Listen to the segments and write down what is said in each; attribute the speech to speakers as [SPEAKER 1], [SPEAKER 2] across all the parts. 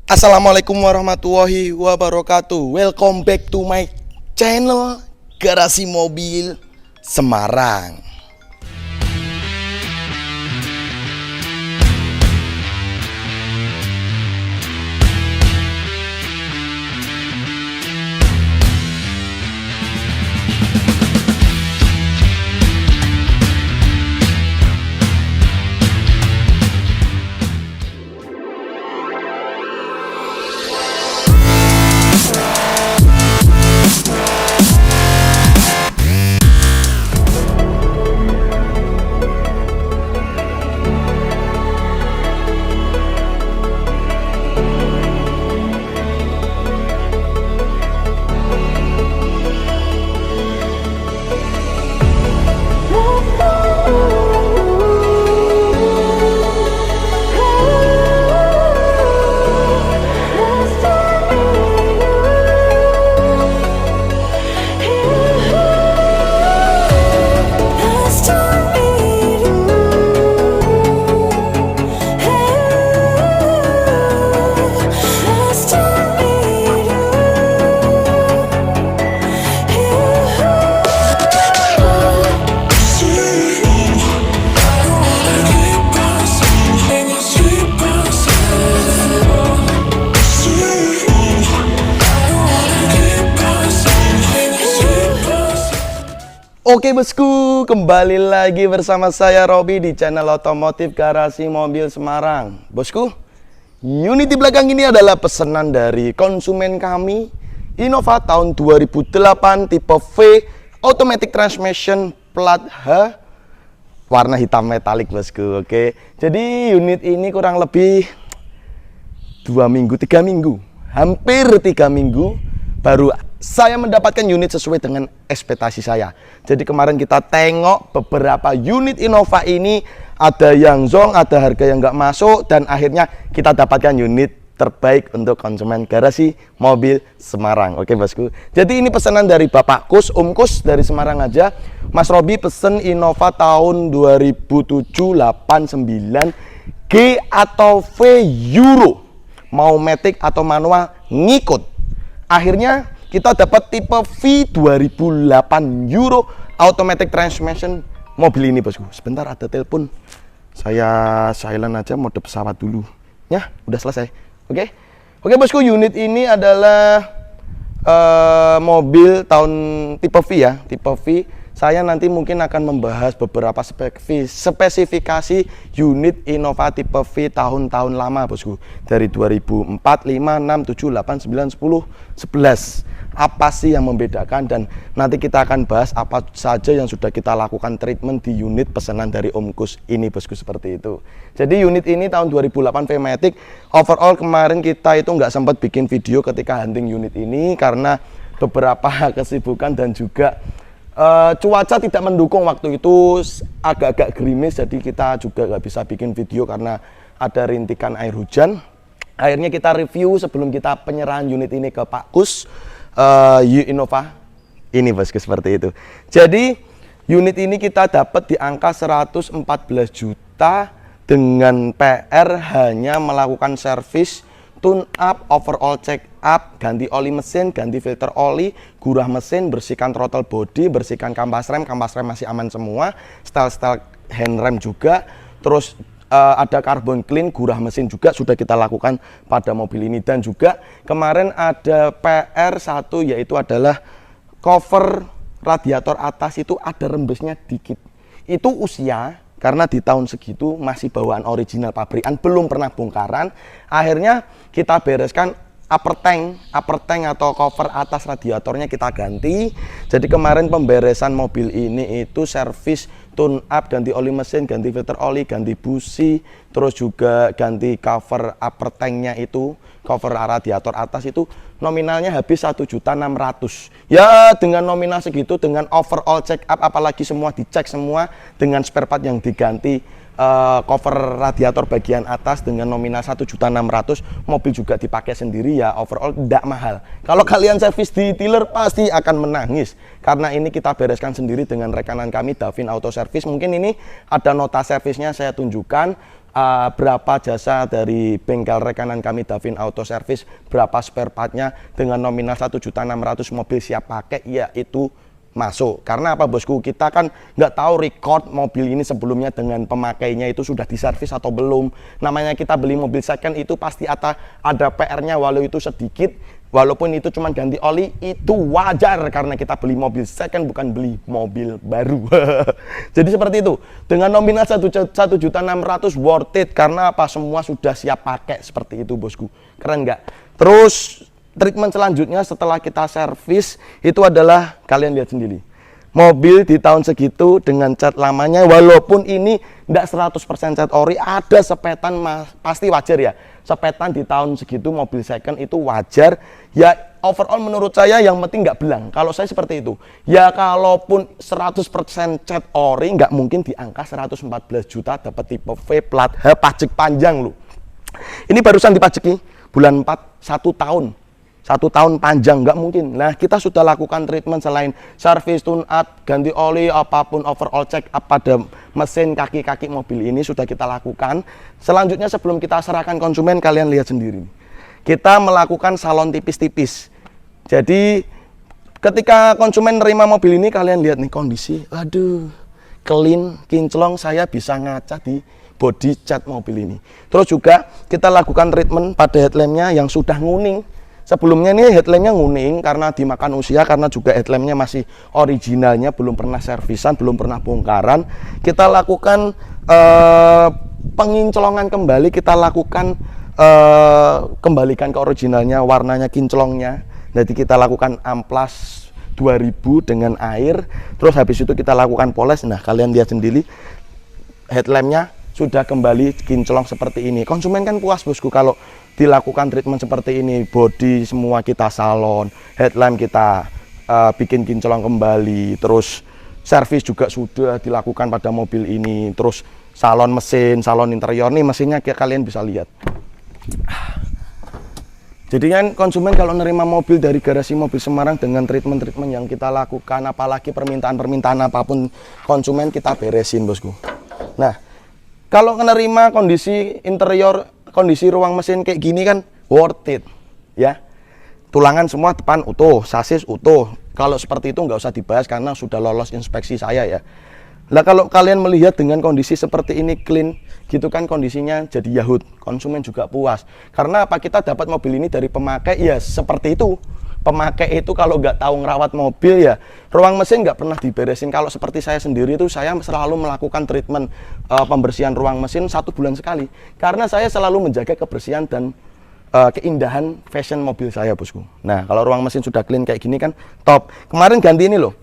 [SPEAKER 1] Assalamualaikum warahmatullahi wabarakatuh. Welcome back to my channel Garasi Mobil Semarang. Oke bosku, kembali lagi bersama saya Robi di channel otomotif Garasi Mobil Semarang. Bosku, unit di belakang ini adalah pesanan dari konsumen kami, Innova tahun 2008 tipe V, automatic transmission, plat H, warna hitam metalik bosku. Oke, jadi unit ini kurang lebih 2 minggu, 3 minggu, hampir 3 minggu baru saya mendapatkan unit sesuai dengan ekspektasi saya. Jadi kemarin kita tengok beberapa unit Innova ini, ada yang zong, ada harga yang nggak masuk, dan akhirnya kita dapatkan unit terbaik untuk konsumen Garasi Mobil Semarang. Oke bosku, jadi ini pesanan dari Bapak Kus, Om Kus dari Semarang aja. Mas Robi pesen Innova tahun 2007-89 G atau V Euro, mau matic atau manual ngikut. Akhirnya kita dapat tipe V 2008 Euro automatic transmission mobil ini bosku. Sebentar ada telepon, saya silent aja, mode pesawat dulu ya. Udah selesai. Oke bosku, unit ini adalah mobil tahun tipe V ya, tipe V. Saya nanti mungkin akan membahas beberapa spesifikasi unit Innova tipe V tahun-tahun lama bosku, dari 2004, 5, 6, 7, 8, 9, 10, 11. Apa sih yang membedakan, dan nanti kita akan bahas apa saja yang sudah kita lakukan treatment di unit pesanan dari Om Kus ini bosku, seperti itu. Jadi unit ini tahun 2008 V-Matic. Overall kemarin kita itu nggak sempat bikin video ketika hunting unit ini karena beberapa kesibukan dan juga cuaca tidak mendukung waktu itu, agak-agak gerimis, jadi kita juga nggak bisa bikin video karena ada rintikan air hujan. Akhirnya kita review sebelum kita penyerahan unit ini ke Pak Kus, Innova ini bosku, seperti itu. Jadi unit ini kita dapat di angka 114 juta dengan PR hanya melakukan servis, tune up, overall check up, ganti oli mesin, ganti filter oli, gurah mesin, bersihkan throttle body, bersihkan kampas rem masih aman semua, style handrem juga, terus ada carbon clean, gurah mesin juga sudah kita lakukan pada mobil ini. Dan juga kemarin ada PR satu, yaitu adalah cover radiator atas itu ada rembesnya dikit. Itu usia, karena di tahun segitu masih bawaan original pabrikan, belum pernah bongkaran. Akhirnya kita bereskan upper tank atau cover atas radiatornya kita ganti. Jadi kemarin pemberesan mobil ini itu servis, tune up, ganti oli mesin, ganti filter oli, ganti busi, terus juga ganti cover upper tanknya itu, cover radiator atas itu nominalnya habis 1.600.000. Ya dengan nominal segitu, dengan overall check up, apalagi semua dicek semua, dengan spare part yang diganti, cover radiator bagian atas dengan nominal 1.600.000, mobil juga dipakai sendiri ya, overall tidak mahal. Kalau kalian servis di dealer pasti akan menangis, karena ini kita bereskan sendiri dengan rekanan kami Davin Auto Service. Mungkin ini ada nota servisnya saya tunjukkan. berapa jasa dari bengkel rekanan kami Davin Auto Service, berapa spare partnya dengan nominal 1.600.000 mobil siap pakai, ya itu masuk. Karena apa bosku, kita kan nggak tahu record mobil ini sebelumnya dengan pemakainya itu sudah diservis atau belum. Namanya kita beli mobil second itu pasti ada PR-nya, walau itu sedikit, walaupun itu cuma ganti oli, itu wajar karena kita beli mobil second bukan beli mobil baru. Jadi seperti itu. Dengan nominal 1.600.000 worth it, karena apa, semua sudah siap pakai seperti itu bosku. Keren nggak? Terus treatment selanjutnya setelah kita servis itu adalah, kalian lihat sendiri, mobil di tahun segitu dengan cat lamanya, walaupun ini tidak 100% cat ori, ada sepetan, pasti wajar ya, sepetan di tahun segitu mobil second itu wajar ya. Overall menurut saya yang penting nggak belang, kalau saya seperti itu ya. Kalaupun 100% cat ori, nggak mungkin di angka 114 juta dapat tipe V plat H pajak panjang loh. Ini barusan dipajaki bulan 4, 1 tahun panjang, nggak mungkin. Nah, kita sudah lakukan treatment selain service, tune up, ganti oli, apapun overall check up pada mesin, kaki-kaki mobil ini sudah kita lakukan. Selanjutnya sebelum kita serahkan konsumen, kalian lihat sendiri, kita melakukan salon tipis-tipis. Jadi ketika konsumen nerima mobil ini, kalian lihat nih kondisi, aduh, clean, kinclong, saya bisa ngaca di body cat mobil ini. Terus juga kita lakukan treatment pada headlampnya yang sudah nguning. Sebelumnya ini headlampnya nguning karena dimakan usia, karena juga headlampnya masih originalnya, belum pernah servisan, belum pernah bongkaran. Kita lakukan pengincolongan kembali, kita lakukan kembalikan ke originalnya, warnanya kinclongnya. Jadi kita lakukan amplas 2000 dengan air, terus habis itu kita lakukan poles. Nah, kalian lihat sendiri headlampnya sudah kembali kinclong seperti ini. Konsumen kan puas bosku kalau dilakukan treatment seperti ini. Body semua kita salon, headlamp kita bikin kinclong kembali, terus servis juga sudah dilakukan pada mobil ini. Terus salon mesin, salon interior, nih mesinnya kalian bisa lihat. Jadi kan konsumen kalau nerima mobil dari garasi mobil Semarang dengan treatment-treatment yang kita lakukan, apalagi permintaan-permintaan apapun konsumen, kita beresin bosku. Nah, kalau menerima kondisi interior, kondisi ruang mesin kayak gini kan worth it ya. Tulangan semua depan utuh, sasis utuh. Kalau seperti itu nggak usah dibahas karena sudah lolos inspeksi saya ya. Nah, kalau kalian melihat dengan kondisi seperti ini clean gitu kan, kondisinya jadi yahut, konsumen juga puas. Karena apa, kita dapat mobil ini dari pemakai ya seperti itu. Pemakai itu kalau nggak tahu ngerawat mobil ya, ruang mesin nggak pernah diberesin. Kalau seperti saya sendiri itu, saya selalu melakukan treatment pembersihan ruang mesin 1 bulan sekali. Karena saya selalu menjaga kebersihan dan keindahan fashion mobil saya bosku. Nah, kalau ruang mesin sudah clean kayak gini kan top. Kemarin ganti ini loh,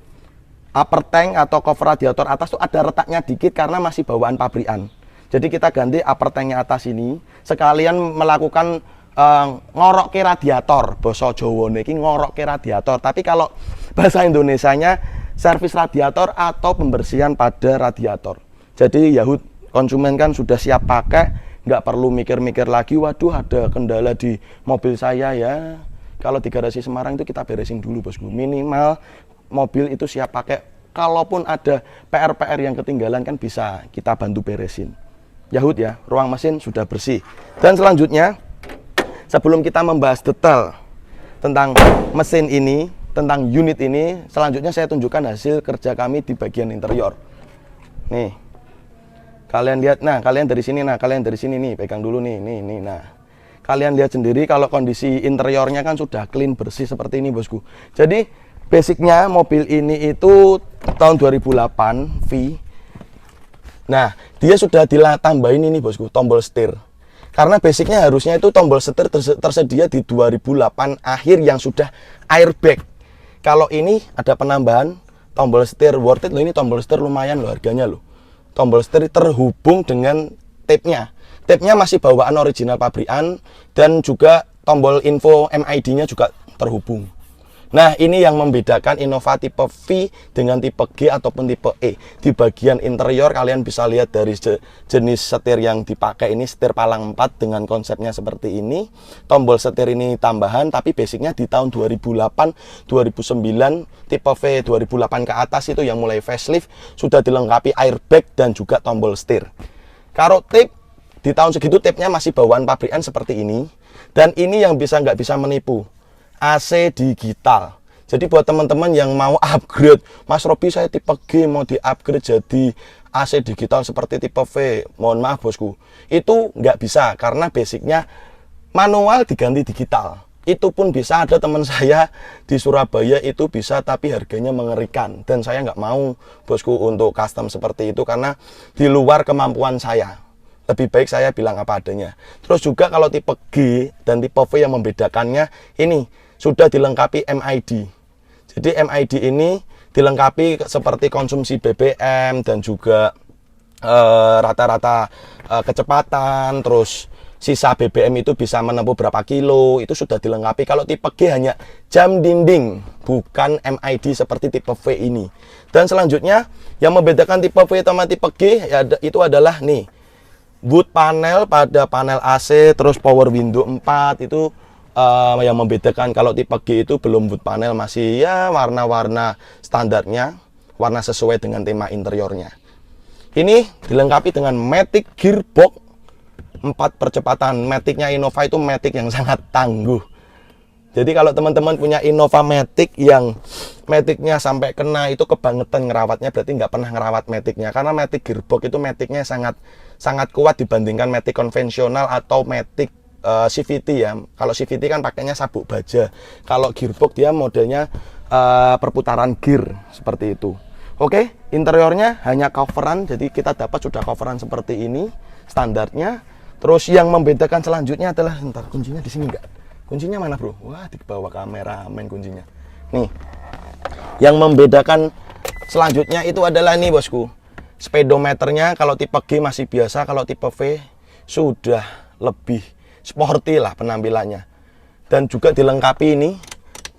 [SPEAKER 1] upper tank atau cover radiator atas tuh ada retaknya dikit karena masih bawaan pabrikan. Jadi kita ganti upper tanknya atas ini, sekalian melakukan ngorok ke radiator. Basa Jawa niki ngorok ke radiator. Tapi kalau bahasa Indonesianya servis radiator atau pembersihan pada radiator. Jadi yahut, konsumen kan sudah siap pakai, nggak perlu mikir-mikir lagi, waduh ada kendala di mobil saya ya. Kalau di garasi Semarang itu kita beresin dulu bosku. Minimal mobil itu siap pakai. Kalaupun ada PR-PR yang ketinggalan kan bisa kita bantu beresin. Yahut ya, ruang mesin sudah bersih. Dan selanjutnya, sebelum kita membahas detail tentang mesin ini, tentang unit ini, selanjutnya saya tunjukkan hasil kerja kami di bagian interior. Nih, kalian lihat, nah kalian dari sini, nih, pegang dulu nih, nah. Kalian lihat sendiri kalau kondisi interiornya kan sudah clean, bersih seperti ini bosku. Jadi, basicnya mobil ini itu tahun 2008 V. Nah, dia sudah ditambahin ini bosku, tombol setir. Karena basicnya harusnya itu tombol setir tersedia di 2008 akhir yang sudah airbag. Kalau ini ada penambahan tombol setir worth it loh, ini tombol setir lumayan loh harganya loh. Tombol setir terhubung dengan tape-nya. Tape-nya masih bawaan original pabrikan dan juga tombol info MID-nya juga terhubung. Nah, ini yang membedakan Innova tipe V dengan tipe G ataupun tipe E. Di bagian interior kalian bisa lihat dari jenis setir yang dipakai ini, setir palang 4 dengan konsepnya seperti ini. Tombol setir ini tambahan, tapi basicnya di tahun 2008, 2009, tipe V 2008 ke atas itu yang mulai facelift, sudah dilengkapi airbag dan juga tombol setir. Karo tape di tahun segitu tipnya masih bawaan pabrikan seperti ini. Dan ini yang nggak bisa menipu, AC digital. Jadi buat teman-teman yang mau upgrade, Mas Robi saya tipe G mau di upgrade jadi AC digital seperti tipe V, mohon maaf bosku, itu nggak bisa karena basicnya manual diganti digital. Itu pun bisa, ada teman saya di Surabaya itu bisa, tapi harganya mengerikan. Dan saya nggak mau bosku untuk custom seperti itu karena di luar kemampuan saya. Lebih baik saya bilang apa adanya. Terus juga kalau tipe G dan tipe V yang membedakannya, ini sudah dilengkapi MID. Jadi MID ini dilengkapi seperti konsumsi BBM dan juga rata-rata kecepatan, terus sisa BBM itu bisa menempuh berapa kilo, itu sudah dilengkapi. Kalau tipe G hanya jam dinding, bukan MID seperti tipe V ini. Dan selanjutnya yang membedakan tipe V sama tipe G ya, itu adalah nih, wood panel pada panel AC, terus power window 4 itu yang membedakan. Kalau tipe G itu belum wood panel, masih ya warna-warna standarnya, warna sesuai dengan tema interiornya. Ini dilengkapi dengan matic gearbox 4 percepatan. Maticnya Innova itu matic yang sangat tangguh. Jadi kalau teman-teman punya Innova Matic yang maticnya sampai kena, itu kebangetan ngerawatnya, berarti nggak pernah ngerawat maticnya. Karena matic gearbox itu maticnya sangat kuat dibandingkan matic konvensional atau matic CVT ya. Kalau CVT kan pakainya sabuk baja. Kalau gearbox dia modelnya perputaran gear seperti itu. Oke, interiornya hanya coveran, jadi kita dapat sudah coveran seperti ini standarnya. Terus yang membedakan selanjutnya adalah, ntar kuncinya di sini enggak? Kuncinya mana bro? Wah, di bawah kamera main kuncinya. Nih, yang membedakan selanjutnya itu adalah nih bosku, speedometernya. Kalau tipe G masih biasa, kalau tipe V sudah lebih sporty lah penampilannya. Dan juga dilengkapi ini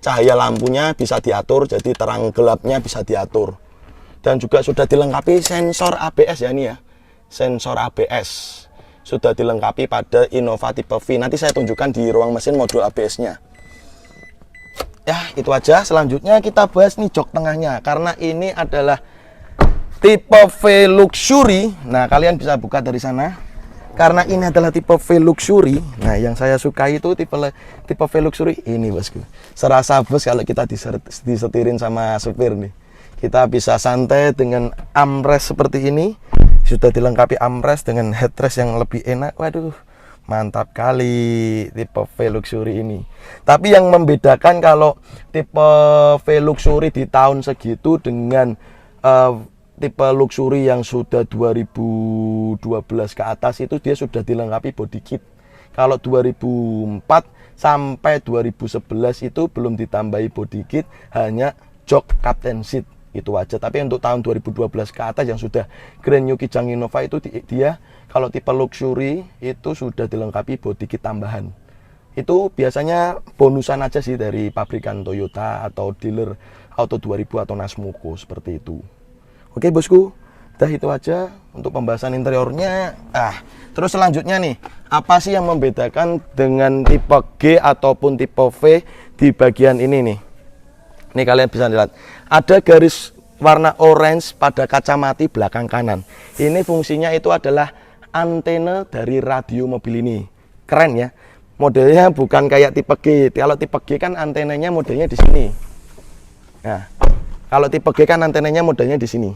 [SPEAKER 1] cahaya lampunya bisa diatur, jadi terang gelapnya bisa diatur. Dan juga sudah dilengkapi sensor ABS ya, ini ya, sensor ABS sudah dilengkapi pada Innova tipe V. Nanti saya tunjukkan di ruang mesin modul ABS-nya. Ya, itu aja. Selanjutnya kita bahas nih jok tengahnya, karena ini adalah tipe V Luxury. Nah, kalian bisa buka dari sana. Karena ini adalah tipe V Luxury. Nah, yang saya suka itu tipe V Luxury ini, bosku. Serasa bos kalau kita disetirin sama supir nih. Kita bisa santai dengan armrest seperti ini. Sudah dilengkapi armrest dengan headrest yang lebih enak. Waduh, mantap kali tipe V Luxury ini. Tapi yang membedakan kalau tipe V Luxury di tahun segitu dengan tipe Luxury yang sudah 2012 ke atas, itu dia sudah dilengkapi body kit. Kalau 2004 sampai 2011 itu belum ditambahi body kit, hanya jok captain seat itu aja. Tapi untuk tahun 2012 ke atas yang sudah Grand New Kijang Innova itu dia kalau tipe Luxury itu sudah dilengkapi body kit tambahan. Itu biasanya bonusan aja sih dari pabrikan Toyota atau dealer Auto 2000 atau Nasmuko seperti itu. Oke bosku, udah itu aja untuk pembahasan interiornya. Terus selanjutnya nih, apa sih yang membedakan dengan tipe G ataupun tipe V di bagian ini nih? Nih kalian bisa lihat, ada garis warna orange pada kacamata belakang kanan. Ini fungsinya itu adalah antena dari radio mobil ini. Keren ya. Modelnya bukan kayak tipe G. Kalau tipe G kan antenanya modelnya di sini. Nah, kalau tipe G kan antenanya modelnya di sini.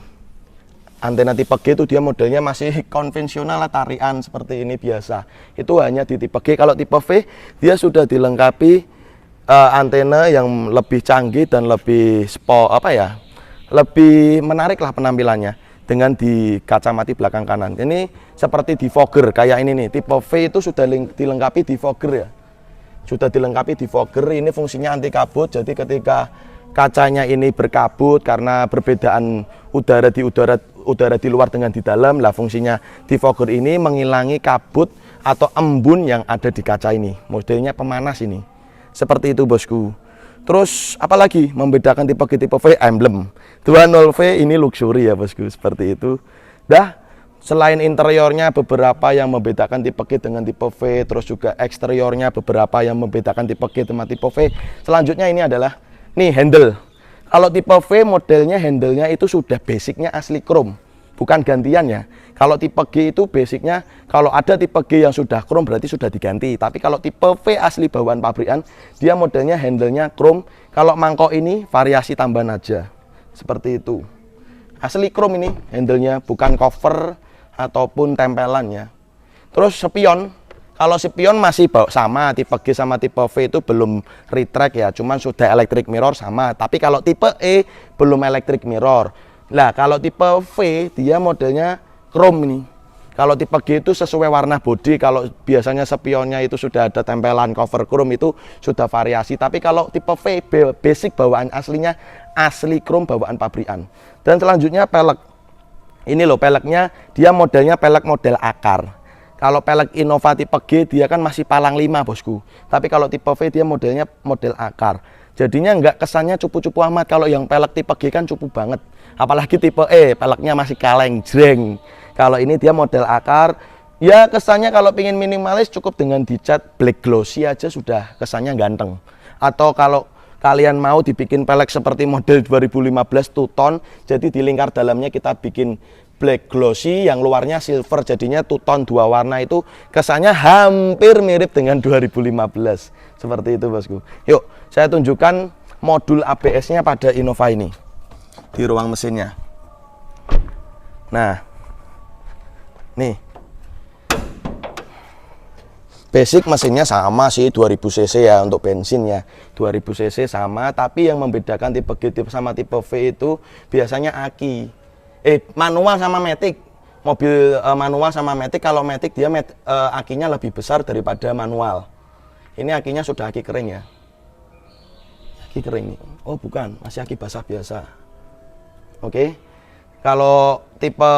[SPEAKER 1] Antena tipe G itu dia modelnya masih konvensional, tarian seperti ini biasa. Itu hanya di tipe G. Kalau tipe V dia sudah dilengkapi antena yang lebih canggih dan lebih lebih menarik lah penampilannya dengan di kacamata belakang kanan. Ini seperti defogger kayak ini nih. Tipe V itu sudah dilengkapi defogger ya. Sudah dilengkapi defogger. Ini fungsinya anti kabut. Jadi ketika kacanya ini berkabut karena perbedaan udara di luar dengan di dalam, lah fungsinya defogger ini menghilangi kabut atau embun yang ada di kaca ini. Modelnya pemanas ini. Seperti itu bosku. Terus apalagi membedakan tipe G tipe V? Emblem 20V ini luxury ya bosku, seperti itu. Selain interiornya beberapa yang membedakan tipe G dengan tipe V, terus juga eksteriornya beberapa yang membedakan tipe G dengan tipe V. Selanjutnya ini adalah nih handle. Kalau tipe V modelnya handle-nya itu sudah basicnya asli chrome, bukan gantian ya. Kalau tipe G itu basicnya, kalau ada tipe G yang sudah chrome berarti sudah diganti. Tapi kalau tipe V asli bawaan pabrikan, dia modelnya handle-nya chrome. Kalau mangkok ini variasi tambahan aja, seperti itu. Asli chrome ini handle-nya, bukan cover ataupun tempelan ya. Terus spion, kalau spion masih sama, tipe G sama tipe V itu belum retract ya, cuman sudah electric mirror sama. Tapi kalau tipe E belum electric mirror. Nah, kalau tipe V dia modelnya chrome ini. Kalau tipe G itu sesuai warna body. Kalau biasanya spionnya itu sudah ada tempelan cover chrome, itu sudah variasi. Tapi kalau tipe V basic bawaan aslinya asli chrome bawaan pabrikan. Dan selanjutnya pelek. Ini loh peleknya, dia modelnya pelek model akar. Kalau pelek Innova tipe G dia kan masih palang 5 bosku. Tapi kalau tipe V dia modelnya model akar. Jadinya nggak kesannya cupu-cupu amat. Kalau yang pelek tipe G kan cupu banget. Apalagi tipe E, peleknya masih kaleng, jreng. Kalau ini dia model akar. Ya kesannya kalau ingin minimalis cukup dengan dicat black glossy aja sudah kesannya ganteng. Atau kalau kalian mau dibikin pelek seperti model 2015 two-tone, jadi di lingkar dalamnya kita bikin black glossy, yang luarnya silver, jadinya two-tone dua warna, itu kesannya hampir mirip dengan 2015. Seperti itu bosku. Yuk saya tunjukkan modul ABS-nya pada Innova ini di ruang mesinnya. Nah, nih basic mesinnya sama sih, 2000 cc ya untuk bensin ya, 2000 cc sama. Tapi yang membedakan tipe G sama tipe V itu biasanya aki. Manual sama matic. Mobil manual sama matic, kalau matic dia akinya lebih besar daripada manual. Ini akinya sudah aki kering ya. Aki kering. Oh bukan, masih aki basah biasa. Oke. Kalau tipe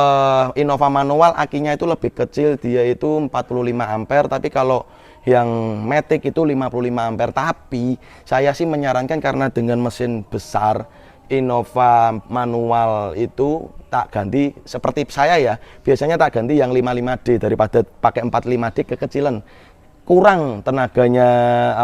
[SPEAKER 1] Innova manual akinya itu lebih kecil, dia itu 45 ampere, tapi kalau yang matic itu 55 ampere. Tapi saya sih menyarankan karena dengan mesin besar Innova manual itu tak ganti seperti saya ya. Biasanya tak ganti yang 55D daripada pakai 45D kekecilan. Kurang tenaganya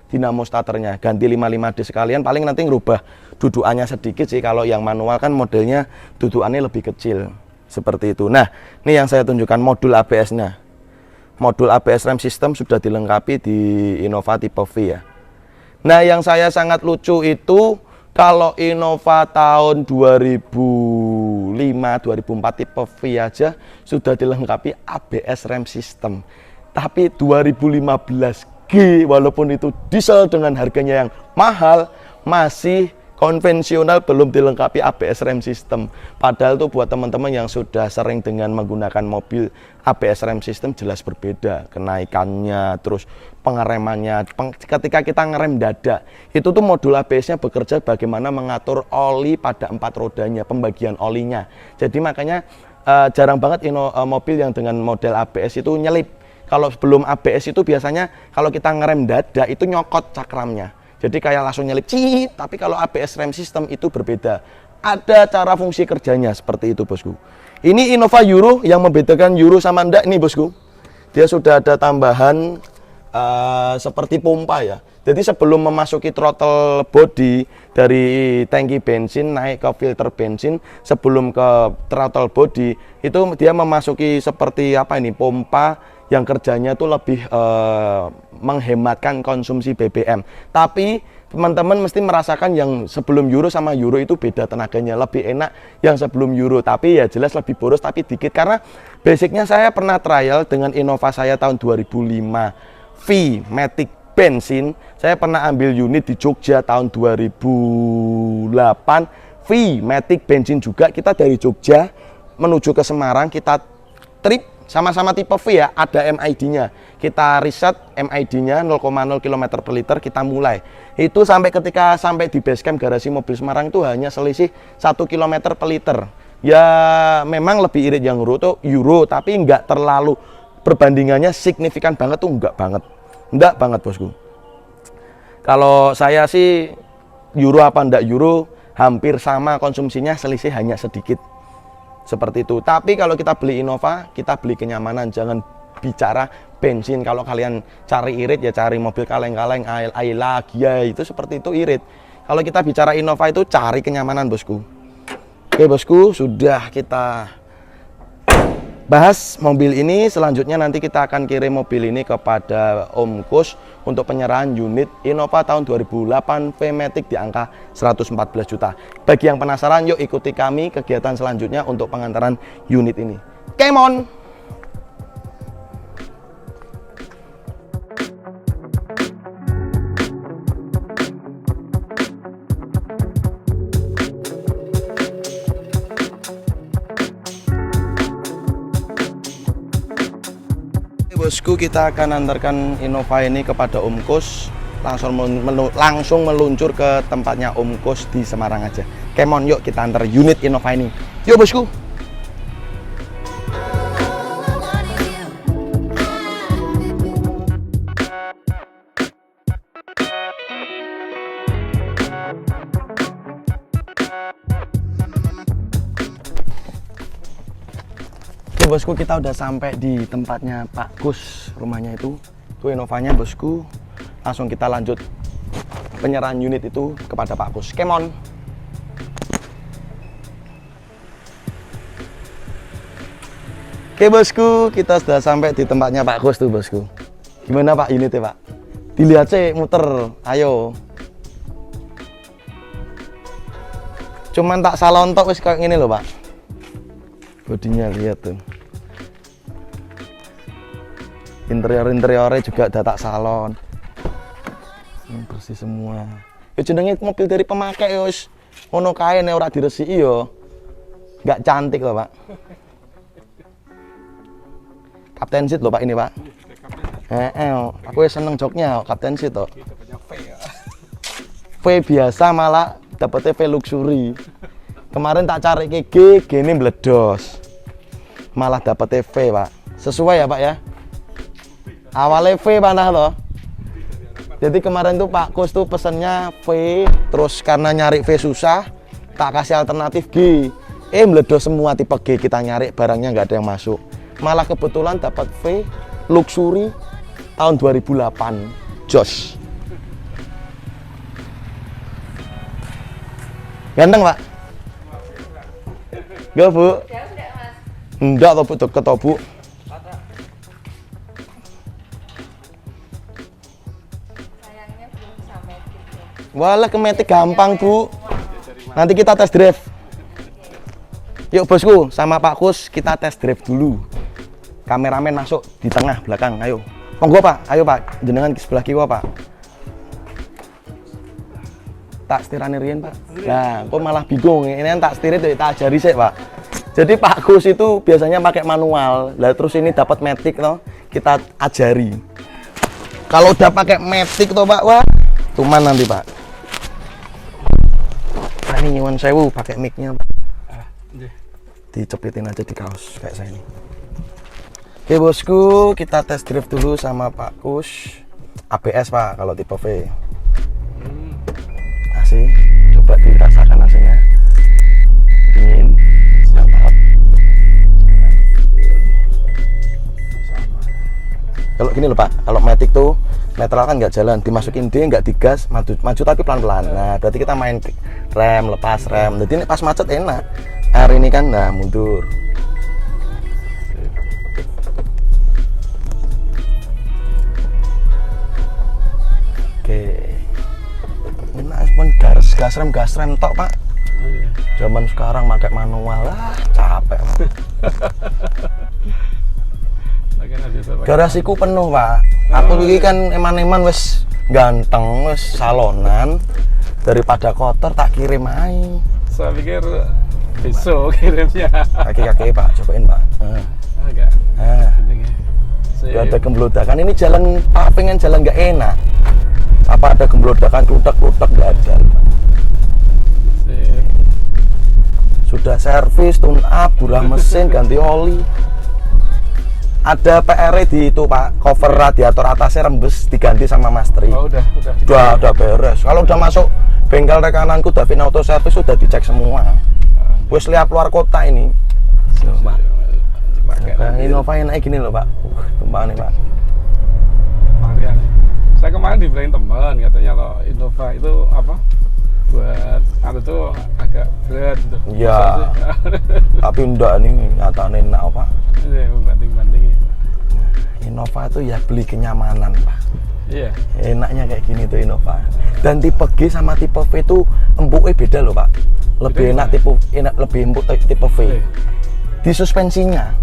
[SPEAKER 1] dinamo starternya, ganti 55D sekalian, paling nanti ngerubah dudukannya sedikit sih. Kalau yang manual kan modelnya dudukannya lebih kecil seperti itu. Nah, ini yang saya tunjukkan modul ABS-nya. Modul ABS rem system sudah dilengkapi di Innova tipe V ya. Nah, yang saya sangat lucu itu kalau Innova tahun 2005, 2004 tipe V aja sudah dilengkapi ABS rem system. Tapi 2015G walaupun itu diesel dengan harganya yang mahal, masih konvensional, belum dilengkapi ABS rem system. Padahal tuh buat teman-teman yang sudah sering dengan menggunakan mobil, ABS rem system jelas berbeda kenaikannya, terus pengeremannya. Ketika kita ngerem dada, itu tuh modul ABS-nya bekerja bagaimana mengatur oli pada 4 rodanya, pembagian olinya. Jadi makanya jarang banget mobil yang dengan model ABS itu nyelip. Kalau sebelum ABS itu biasanya kalau kita ngerem dada itu nyokot cakramnya. Jadi kayak langsung nyelip, cit. Tapi kalau ABS rem system itu berbeda. Ada cara fungsi kerjanya seperti itu bosku. Ini Innova Euro, yang membedakan Euro sama enggak ini bosku. Dia sudah ada tambahan seperti pompa ya. Jadi sebelum memasuki throttle body dari tangki bensin naik ke filter bensin, sebelum ke throttle body itu dia memasuki seperti pompa yang kerjanya itu lebih menghematkan konsumsi BBM. Tapi teman-teman mesti merasakan yang sebelum Euro sama Euro itu beda tenaganya, lebih enak yang sebelum Euro, tapi ya jelas lebih boros tapi dikit. Karena basicnya saya pernah trial dengan Innova saya tahun 2005 V Matic bensin. Saya pernah ambil unit di Jogja tahun 2008 V Matic bensin juga. Kita dari Jogja menuju ke Semarang, kita trip sama-sama tipe V ya, ada MID-nya. Kita riset MID-nya 0,0 km per liter, kita mulai. Itu ketika sampai di base camp garasi mobil Semarang itu hanya selisih 1 km per liter. Ya memang lebih irit yang Euro, tapi nggak terlalu, perbandingannya signifikan banget tuh enggak banget bosku. Kalau saya sih Euro apa enggak Euro, hampir sama konsumsinya, selisih hanya sedikit. Seperti itu. Tapi kalau kita beli Innova, kita beli kenyamanan, jangan bicara bensin. Kalau kalian cari irit ya cari mobil kaleng-kaleng, Ayla, Gia, itu seperti itu irit. Kalau kita bicara Innova itu cari kenyamanan bosku. Oke bosku, sudah kita bahas mobil ini, selanjutnya nanti kita akan kirim mobil ini kepada Om Kus untuk penyerahan unit Innova tahun 2008 V-Matic di angka 114 juta. Bagi yang penasaran, yuk ikuti kami kegiatan selanjutnya untuk pengantaran unit ini. Come on! Bosku, kita akan antarkan Innova ini kepada Om Kus, langsung meluncur ke tempatnya Om Kus di Semarang aja. Come on, yuk kita antar unit Innova ini. Yuk bosku. Bosku, kita udah sampai di tempatnya Pak Kus, rumahnya itu Innovanya bosku. Langsung kita lanjut penyerahan unit itu kepada Pak Kus. Come on. Oke bosku, kita sudah sampai di tempatnya Pak Kus tuh bosku. Gimana Pak unitnya Pak? Dilihat sih, muter, ayo. Cuman tak salah ontok wis kayak gini loh Pak. Bodinya lihat tuh. Interiornya juga udah tak salon. Ini bersih semua. Ya jenenge mobil dari pemakai yos. Ono kae nek ora diresiki yo. Enggak cantik loh, Pak. Captain seat loh Pak ini, Pak. Aku seneng joknya Captain seat toh. V biasa malah dapetnya V luxury. Kemarin tak cari ke G ini meledos. Malah dapetnya V, Pak. Sesuai ya, Pak ya? Awalnya V panah loh. Jadi kemarin tuh Pak Kus tuh pesennya V, terus karena nyari V susah, tak kasih alternatif G. Meledos semua tipe G, kita nyari barangnya nggak ada yang masuk. Malah kebetulan dapat V luxury tahun 2008. Jos. Ganteng, Pak? Enggak, Bu? Enggak, toh Bu, deket toh Bu. Walah, ke Matic gampang Bu. Nanti kita test drive. Yuk bosku, sama Pak Kus kita test drive dulu. Kameramen masuk di tengah belakang, ayo. Monggo Pak, ayo Pak, jenengan ke sebelah kiwa Pak. Tak setirane riyen Pak. Nah, kok malah bingung. Ini kan tak setir itu tak ajari sih Pak. Jadi Pak Kus itu biasanya pakai manual. Lah terus ini dapat Matic toh, kita ajari. Kalau udah pakai Matic toh Pak, wah, cuman nanti Pak. Nah, ini nyuwun sewu pakai mic-nya Pak. Dicepitin aja di kaos kayak saya ini. Oke bosku, kita test drive dulu sama Pak Kus. ABS Pak kalau tipe V. AC, coba dirasakan AC-nya. Dingin, mantap. Kalau gini loh Pak, kalau Matic tuh netral kan nggak jalan, dimasukin D nggak digas, maju tapi pelan-pelan. Nah berarti kita main rem, lepas rem. Jadi ini pas macet enak. R ini kan, nah mundur. Oke. Enak pun gas rem tok Pak. Zaman sekarang pakai manual lah, capek. Garasiku penuh Pak. Aku ini kan eman-eman wes ganteng, wes salonan. Daripada kotor tak kirim aja.
[SPEAKER 2] Saya pikir besok kirimnya.
[SPEAKER 1] Kaki-kaki Pak, cobain Pak.
[SPEAKER 2] Agak.
[SPEAKER 1] Gak ada gemblodakan. Ini jalan Pak pengen jalan nggak enak. Apa ada gemblodakan, klutak-klutak nggak ada. Sudah servis, tune up, burah mesin, ganti oli. Ada PR di itu Pak, cover radiator atasnya rembes diganti sama Mas Tri.
[SPEAKER 2] Oh, udah
[SPEAKER 1] beres. Kalau udah masuk bengkel rekananku Davin Auto Service sudah dicek semua. Wes lihat luar kota ini. Pak. Innova naik gini loh Pak. Tumpang nih Pak.
[SPEAKER 2] Saya kemarin dibilangin teman katanya kalau Innova itu apa? buat anu tuh agak berat tuh.
[SPEAKER 1] Iya. Tapi enggak nih nyatanya enak Pak.
[SPEAKER 2] Iya, banding-bandingin.
[SPEAKER 1] Innova tuh ya beli kenyamanan Pak.
[SPEAKER 2] Iya.
[SPEAKER 1] Enaknya kayak gini tuh Innova. Dan tipe G sama tipe V tuh empuknya beda loh Pak. Lebih enak lebih empuk tipe V. Di suspensinya.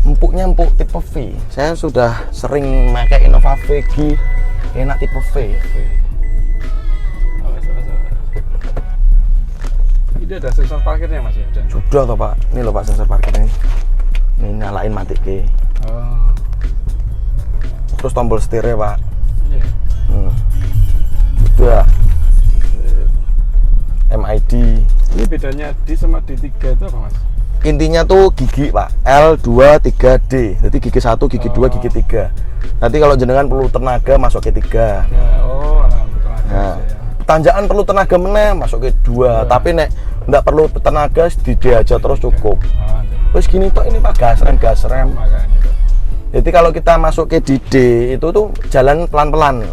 [SPEAKER 1] Empuknya empuk tipe V. Saya sudah sering pakai Innova VG, enak tipe V.
[SPEAKER 2] Ini ada sensor parkirnya Mas ya?
[SPEAKER 1] Sudah toh Pak. Ini loh Pak sensor parkirnya. Ini nyalain mati ke.
[SPEAKER 2] Oh.
[SPEAKER 1] Terus tombol setirnya Pak.
[SPEAKER 2] Iya.
[SPEAKER 1] Sudah. MID.
[SPEAKER 2] Ini bedanya D sama D3 itu apa Mas?
[SPEAKER 1] Intinya tuh gigi Pak, L2, 3D. Jadi gigi 1, gigi 2, gigi 3. Nanti kalau jenengan perlu tenaga masuk ke 3.
[SPEAKER 2] Ya, oh, tenaga.
[SPEAKER 1] Nah,
[SPEAKER 2] Ya.
[SPEAKER 1] tanjakan perlu tenaga meneh masuk ke 2. Tapi nek nggak perlu tenaga di D aja terus cukup. Terus gini toh ini Pak gas rem.
[SPEAKER 2] Makanya itu.
[SPEAKER 1] Jadi kalau kita masuk ke di D itu tuh jalan pelan-pelan.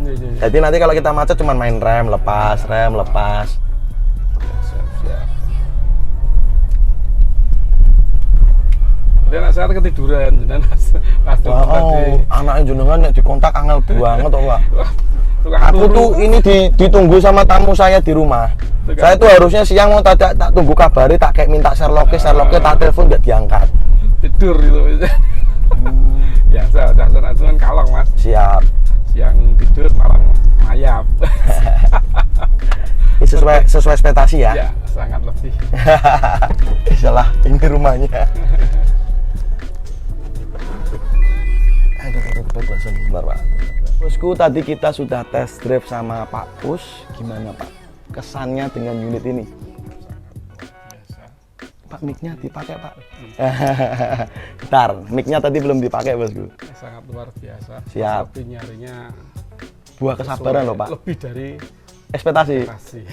[SPEAKER 2] Iya.
[SPEAKER 1] Jadi nanti kalau kita macet cuma main rem lepas.
[SPEAKER 2] Siap. Dia anak saya ketiduran, dan pas
[SPEAKER 1] Anaknya jenengan nek dikontak angel banget toh Pak.
[SPEAKER 2] tukang
[SPEAKER 1] Aku
[SPEAKER 2] turu.
[SPEAKER 1] tuh ini ditunggu sama tamu saya di rumah. Saya tuh harusnya siang mau tak tunggu kabari, tak kayak minta Sherlocknya tak telepon nggak diangkat.
[SPEAKER 2] Tidur gitu. Biasa, itu kan kalong Mas.
[SPEAKER 1] Siap.
[SPEAKER 2] Siang tidur malam mayap.
[SPEAKER 1] Ini sesuai ekspektasi ya.
[SPEAKER 2] Ya, sangat lebih.
[SPEAKER 1] Salah, ini rumahnya. Bentar Pak. Bosku, tadi kita sudah test drive sama Pak Pus. Gimana Pak kesannya dengan unit ini?
[SPEAKER 2] Biasa.
[SPEAKER 1] Pak, mic-nya dipakai Pak. Bentar, mic-nya tadi belum dipakai Bosku.
[SPEAKER 2] Sangat luar biasa.
[SPEAKER 1] Siap.
[SPEAKER 2] Tapi nyarinya
[SPEAKER 1] Buah kesabaran loh Pak.
[SPEAKER 2] lebih dari
[SPEAKER 1] Ekspektasi.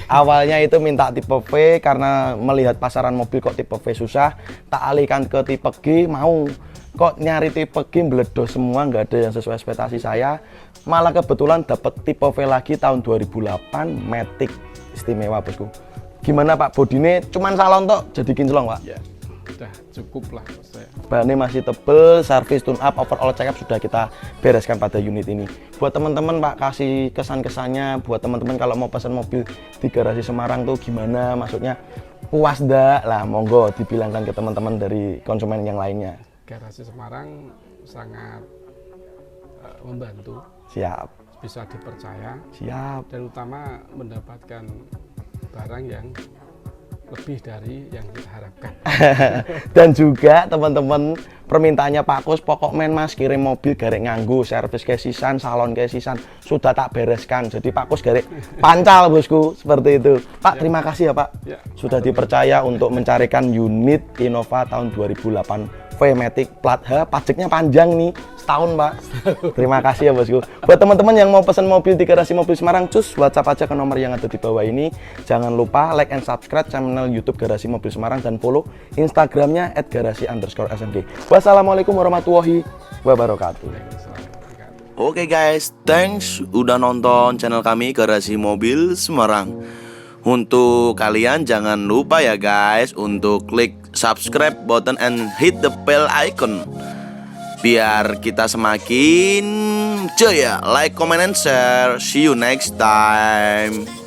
[SPEAKER 1] Awalnya itu minta tipe V karena melihat pasaran mobil kok tipe V susah, tak alihkan ke tipe G, mau kok nyari tipe G meledos semua, nggak ada yang sesuai ekspektasi saya. Malah kebetulan dapat tipe V lagi tahun 2008 Matic istimewa Bosku. Gimana Pak, bodine cuman salon tok jadi kinclong Pak?
[SPEAKER 2] Ya, udah cukup lah menurut saya.
[SPEAKER 1] Bahannya masih tebel, servis tune up, overall check up sudah kita bereskan pada unit ini. Buat teman-teman Pak, kasih kesan-kesannya buat teman-teman kalau mau pesan mobil di garasi Semarang tuh gimana, maksudnya puas ndak lah, monggo dibilangkan ke teman-teman dari konsumen yang lainnya.
[SPEAKER 2] Garasi Semarang sangat membantu,
[SPEAKER 1] Siap.
[SPEAKER 2] bisa dipercaya,
[SPEAKER 1] Siap.
[SPEAKER 2] dan utama mendapatkan barang yang lebih dari yang kita harapkan.
[SPEAKER 1] Dan juga teman-teman permintaannya Pak Kus, pokok men Mas kirim mobil garek nganggu, servis kesisan, salon kesisan sudah tak bereskan. Jadi Pak Kus garek pancal Bosku, seperti itu. Pak, terima kasih ya Pak.
[SPEAKER 2] Ya.
[SPEAKER 1] Sudah dipercaya untuk mencarikan unit Innova tahun 2008 V-Matic plat H, pajaknya panjang nih, setahun Pak. Terima kasih ya Bosku. Buat teman-teman yang mau pesan mobil di garasi mobil Semarang, cus WhatsApp aja ke nomor yang ada di bawah ini. Jangan lupa like and subscribe channel YouTube Garasi Mobil Semarang dan follow Instagramnya @garasi_smg. Wassalamualaikum warahmatullahi wabarakatuh. Oke guys, thanks udah nonton channel kami Garasi Mobil Semarang. Untuk kalian jangan lupa ya guys untuk klik subscribe button and hit the bell icon biar kita semakin jaya. Like, comment, and share. See you next time.